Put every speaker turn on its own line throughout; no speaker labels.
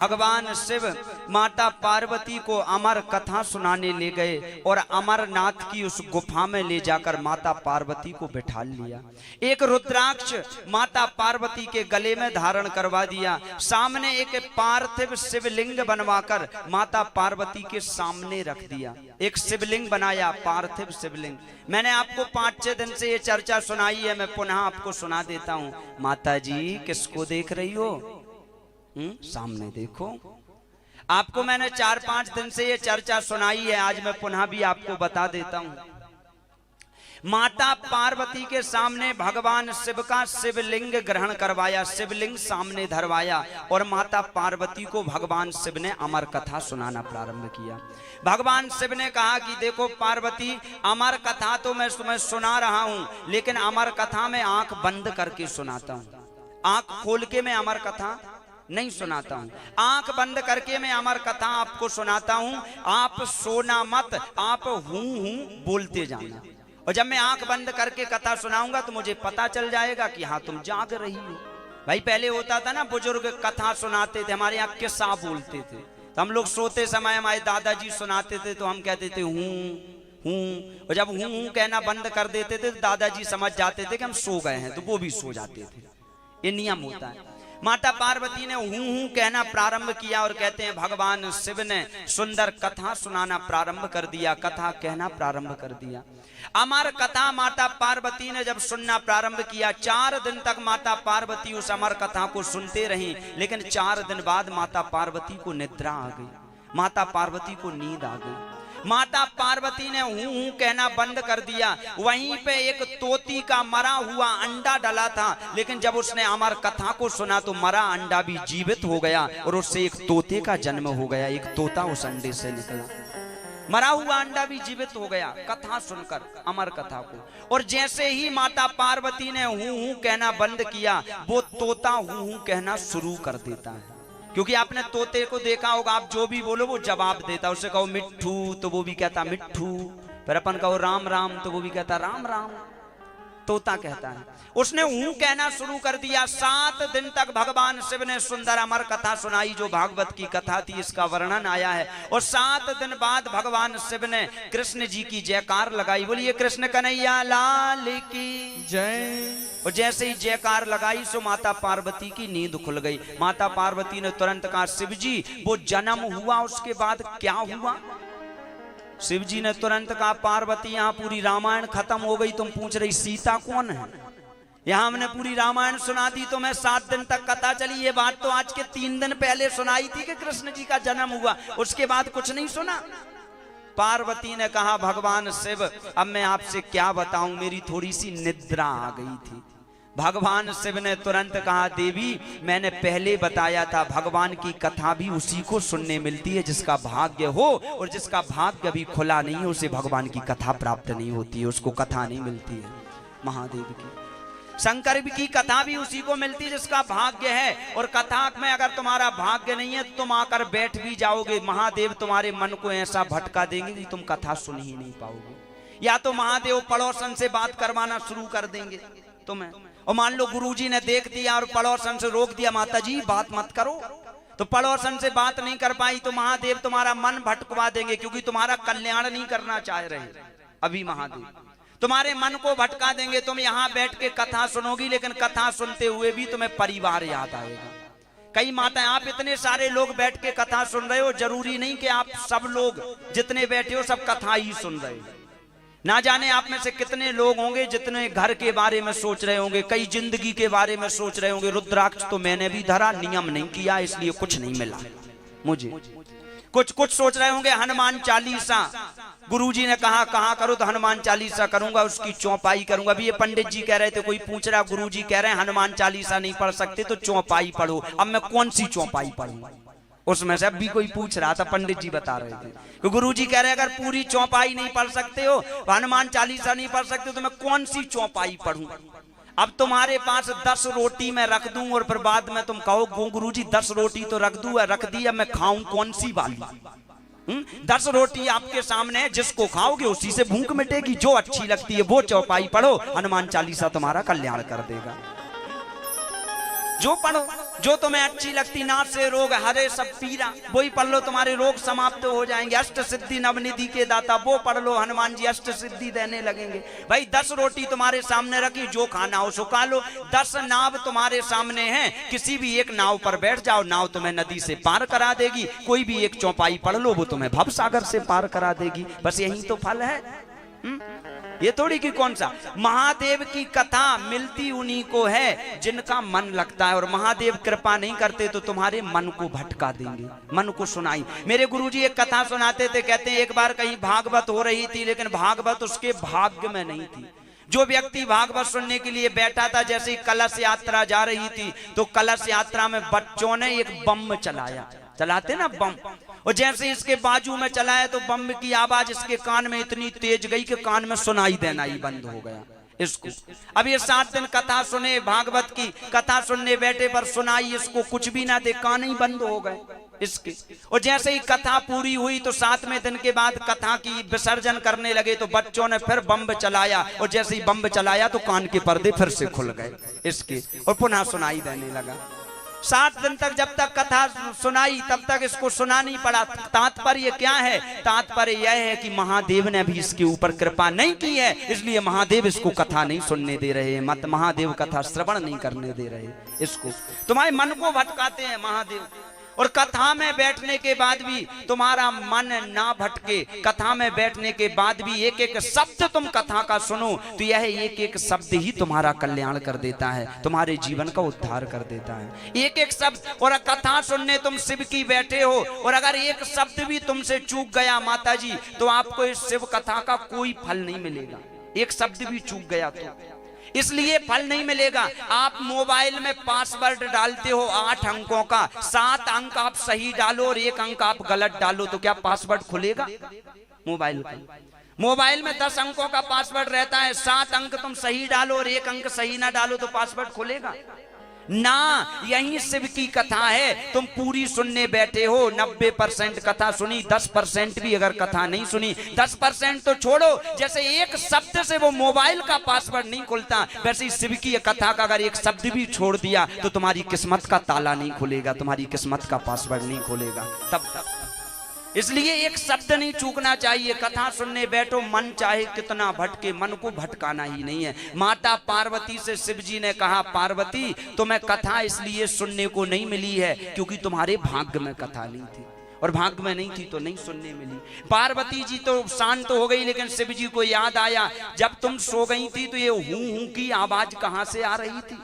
भगवान शिव माता पार्वती को अमर कथा सुनाने ले गए और अमरनाथ की उस गुफा में ले जाकर माता पार्वती को बिठा लिया। एक रुद्राक्ष माता पार्वती के गले में धारण करवा दिया। सामने एक पार्थिव शिवलिंग बनवाकर माता पार्वती के सामने रख दिया। एक शिवलिंग बनाया, पार्थिव शिवलिंग। मैंने आपको 5-6 दिन से ये चर्चा सुनाई है, मैं पुनः आपको सुना देता हूँ। माता जी किसको देख रही हो? सामने देखो। आपको मैंने 4-5 दिन से ये चर्चा सुनाई है, आज मैं पुनः भी आपको बता देता हूं। माता पार्वती के सामने भगवान शिव का शिवलिंग ग्रहण करवाया, शिवलिंग सामने धरवाया और माता पार्वती को भगवान शिव ने अमर कथा सुनाना प्रारंभ किया। भगवान शिव ने कहा कि देखो पार्वती, अमर कथा तो मैं तुम्हें सुना रहा हूं, लेकिन अमर कथा में आंख बंद करके सुनाता हूं। आंख खोल के मैं अमर कथा नहीं सुनाता हूं, आंख बंद करके मैं अमर कथा आपको सुनाता हूं। आप सोना मत, आप हूं हूं बोलते जाना, और जब मैं आंख बंद करके कथा सुनाऊंगा तो मुझे पता चल जाएगा कि हाँ तुम जाग रही हो। भाई पहले होता था ना, बुजुर्ग कथा सुनाते थे, हमारे यहाँ किस्सा बोलते थे, तो हम लोग सोते समय हमारे दादाजी सुनाते थे तो हम कहते थे हूं, और जब हूं कहना बंद कर देते थे तो दादाजी समझ जाते थे कि हम सो गए हैं, तो वो भी सो जाते थे। ये नियम होता है। माता पार्वती ने हूं कहना प्रारंभ किया और कहते हैं भगवान शिव ने सुंदर कथा सुनाना प्रारंभ कर दिया, कथा कहना प्रारंभ कर दिया। अमर कथा माता पार्वती ने जब सुनना प्रारंभ किया, 4 दिन तक माता पार्वती उस अमर कथा को सुनते रही, लेकिन 4 दिन बाद माता पार्वती को निद्रा आ गई, माता पार्वती को नींद आ गई। माता पार्वती ने हूं कहना बंद कर दिया। वहीं पे एक तोती का मरा हुआ अंडा डला था, लेकिन जब उसने अमर कथा को सुना तो मरा अंडा भी जीवित हो गया और उससे एक तोते का जन्म हो गया। एक तोता उस अंडे से निकला, मरा हुआ अंडा भी जीवित हो गया कथा सुनकर, अमर कथा को। और जैसे ही माता पार्वती ने हूं कहना बंद किया, वो तोता हूं कहना शुरू कर देता है। क्योंकि आपने तोते को देखा होगा, आप जो भी बोलो वो जवाब देता। उससे कहो मिट्ठू तो वो भी कहता मिट्ठू, फिर अपन कहो राम राम तो वो भी कहता राम राम, तोता कहता है। उसने हूं कहना शुरू कर दिया। 7 दिन तक भगवान शिव ने सुंदर अमर कथा सुनाई, जो भागवत की कथा थी, इसका वर्णन आया है। और 7 दिन बाद भगवान शिव ने कृष्ण जी की जयकार लगाई, बोलिए कृष्ण कन्हैया लाल की जय। और जैसे ही जयकार लगाई सो माता पार्वती की नींद खुल गई। माता पार्वती ने तुरंत कहा शिव जी वो जन्म हुआ उसके बाद क्या हुआ? शिव जी ने तुरंत कहा पार्वती यहाँ पूरी रामायण खत्म हो गई, तुम पूछ रही सीता कौन है? यहाँ हमने पूरी रामायण सुना दी, तो मैं 7 दिन तक कथा चली। ये बात तो आज के 3 दिन पहले सुनाई थी कि कृष्ण जी का जन्म हुआ, उसके बाद कुछ नहीं सुना। पार्वती ने कहा भगवान शिव अब मैं आपसे क्या बताऊं, मेरी थोड़ी सी निद्रा आ गई थी। भगवान शिव ने तुरंत कहा देवी मैंने पहले बताया था, भगवान की कथा भी उसी को सुनने मिलती है जिसका भाग्य हो, और जिसका भाग्य अभी खुला नहीं है उसे भगवान की कथा प्राप्त नहीं होती है, उसको कथा नहीं मिलती है। महादेव की शंकर की कथा भी उसी को मिलती है जिसका भाग्य है, और कथा में अगर तुम्हारा भाग्य नहीं है तुम आकर बैठ भी जाओगे, महादेव तुम्हारे मन को ऐसा भटका देंगे कि तुम कथा सुन ही नहीं पाओगे। या तो महादेव पड़ोसन से बात करवाना शुरू कर देंगे तुम्हें, और मान लो गुरुजी ने देख दिया और पड़ोसन से रोक दिया, माता जी बात मत करो, तो पड़ोसन से बात नहीं कर पाई तो महादेव तुम्हारा मन भटकवा देंगे, क्योंकि तुम्हारा कल्याण नहीं करना चाह रहे अभी महादेव, तुम्हारे मन को भटका देंगे। तुम यहाँ बैठ के कथा सुनोगी, लेकिन कथा सुनते हुए भी तुम्हें परिवार याद आएगा। कई माताएं, आप इतने सारे लोग बैठ के कथा सुन रहे हो, जरूरी नहीं कि आप सब लोग जितने बैठे हो सब कथा ही सुन रहे हो। ना जाने आप में से कितने लोग होंगे जितने घर के बारे में सोच रहे होंगे, कई जिंदगी के बारे में सोच रहे होंगे। रुद्राक्ष तो मैंने भी धरा, नियम नहीं किया इसलिए कुछ नहीं मिला मुझे। कुछ सोच रहे होंगे हनुमान चालीसा, गुरुजी ने कहा करो तो हनुमान चालीसा करूंगा, उसकी चौपाई करूंगा। अभी ये पंडित जी कह रहे थे, कोई पूछ रहा गुरुजी कह रहे हैं हनुमान चालीसा नहीं पढ़ सकते तो चौपाई पढ़ो। अब मैं कौन सी चौपाई पढ़ूंगा? उसमें से अभी कोई पूछ रहा था, पंडित जी बता रहे थे कि गुरुजी कह रहे हैं अगर पूरी चौपाई नहीं पढ़ सकते हो, हनुमान चालीसा नहीं पढ़ सकते तो मैं कौन सी चौपाई पढ़ूं? अब तुम्हारे पास 10 रोटी मैं रख दूं और फिर बाद में तुम कहो गुरुजी 10 रोटी तो रख दी, अब मैं खाऊं कौन सी वाली? 10 रोटी आपके सामने है, जिसको खाओगे उसी से भूख मिटेगी। जो अच्छी लगती है वो चौपाई पढ़ो, हनुमान चालीसा तुम्हारा कल्याण कर देगा। जो पढ़ो जो तुम्हें अच्छी लगती, नाथ से रोग हरे सब पीरा, वही पढ़ लो, तुम्हारे रोग समाप्त हो जाएंगे। अष्ट सिद्धि नवनिधि के दाता, वो पढ़ लो, हनुमान जी अष्ट सिद्धि देने लगेंगे। भाई 10 रोटी तुम्हारे सामने रखी, जो खाना हो सो खा लो। 10 नाव तुम्हारे सामने हैं, किसी भी एक नाव पर बैठ जाओ, नाव तुम्हें नदी से पार करा देगी। कोई भी एक चौपाई पढ़ लो, वो तुम्हें भव सागर से पार करा देगी। बस यही तो फल है। ये थोड़ी कि कौन सा। महादेव की कथा मिलती उन्हीं को है जिनका मन लगता है, और महादेव कृपा नहीं करते तो तुम्हारे मन को भटका देंगे। मन को सुनाई। मेरे गुरुजी एक कथा सुनाते थे, कहते हैं एक बार कहीं भागवत हो रही थी, लेकिन भागवत उसके भाग्य में नहीं थी। जो व्यक्ति भागवत सुनने के लिए बैठा था, जैसे ही कलश यात्रा जा रही थी, तो कलश यात्रा में बच्चों ने एक बम चलाया, चलाते ना बम, और जैसे इसके बाजू में चलाया तो बम की आवाज इसके कान में इतनी तेज गई कि कान में सुनाई देना ही बंद हो गया इसको। अब ये 7 दिन कथा सुने, भागवत की कथा सुनने बैठे पर सुनाई इसको कुछ भी ना दे, कान ही बंद हो गए इसके। और जैसे ही कथा पूरी हुई तो 7वें दिन के बाद कथा की विसर्जन करने लगे, तो बच्चों ने फिर बम चलाया, और जैसे ही बम चलाया तो कान के पर्दे फिर से खुल गए इसके, और पुनः सुनाई देने लगा। 7 दिन तक जब तक कथा सुनाई तब तक इसको सुना नहीं पड़ा। तात्पर्य क्या है? तात्पर्य यह है कि महादेव ने भी इसके ऊपर कृपा नहीं की है, इसलिए महादेव इसको कथा नहीं सुनने दे रहे हैं। मत महादेव कथा श्रवण नहीं करने दे रहे इसको। तुम्हारे मन को भटकाते हैं महादेव। और कथा में बैठने के बाद भी तुम्हारा मन ना भटके, कथा में बैठने के बाद भी एक एक शब्द तुम कथा का सुनो, तो यह एक एक शब्द ही तुम्हारा कल्याण कर देता है, तुम्हारे जीवन का उद्धार कर देता है। एक एक शब्द। और कथा सुनने तुम शिव की बैठे हो, और अगर एक शब्द भी तुमसे चूक गया माता जी, तो आपको इस शिव कथा का कोई फल नहीं मिलेगा। एक शब्द भी चूक गया तो इसलिए फल नहीं मिलेगा। आप मोबाइल में पासवर्ड डालते हो 8 अंकों का, 7 अंक आप सही डालो और 1 अंक आप गलत डालो, तो क्या पासवर्ड खुलेगा मोबाइल का? मोबाइल में 10 अंकों का पासवर्ड रहता है, 7 अंक तुम सही डालो और 1 अंक सही ना डालो तो पासवर्ड खुलेगा ना। यही शिव की कथा है। तुम पूरी सुनने बैठे हो, 90% कथा सुनी, 10% भी अगर कथा नहीं सुनी, 10% तो छोड़ो, जैसे एक शब्द से वो मोबाइल का पासवर्ड नहीं खुलता, वैसे ही शिव की कथा का अगर एक शब्द भी छोड़ दिया तो तुम्हारी किस्मत का ताला नहीं खुलेगा, तुम्हारी किस्मत का पासवर्ड नहीं खुलेगा तब तक। इसलिए एक शब्द नहीं चूकना चाहिए। कथा सुनने बैठो, मन चाहे कितना भटके, मन को भटकाना ही नहीं है। माता पार्वती से शिव जी ने कहा, पार्वती तुम्हें कथा इसलिए सुनने को नहीं मिली है क्योंकि तुम्हारे भाग्य में कथा नहीं थी, और भाग्य में नहीं थी तो नहीं सुनने मिली। पार्वती जी तो शांत हो गई, लेकिन शिव जी को याद आया, जब तुम सो गई थी तो ये हूं की आवाज कहां से आ रही थी?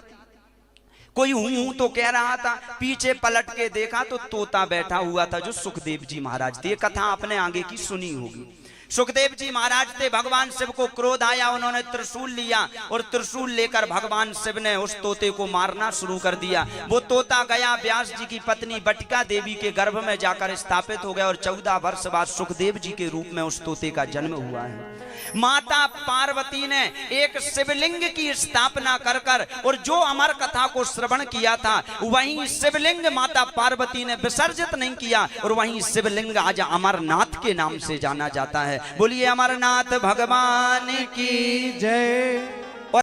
कोई हूं तो कह रहा था। पीछे पलट के देखा तो तोता बैठा हुआ था जो सुखदेव जी महाराज थे। ये कथा आपने आगे की सुनी होगी। सुखदेव जी महाराज थे, भगवान शिव को क्रोध आया, उन्होंने त्रिशूल लिया और त्रिशूल लेकर भगवान शिव ने उस तोते को मारना शुरू कर दिया। वो तोता गया व्यास जी की पत्नी बटिका देवी के गर्भ में जाकर स्थापित हो गया, और 14 वर्ष बाद सुखदेव जी के रूप में उस तोते का जन्म हुआ है। माता पार्वती ने एक शिवलिंग की स्थापना कर कर, और जो अमर कथा को श्रवण किया था वहीं शिवलिंग माता पार्वती ने विसर्जित नहीं किया, और वहीं शिवलिंग आज अमरनाथ के नाम से जाना जाता है। बोलिए अमरनाथ भगवान की जय।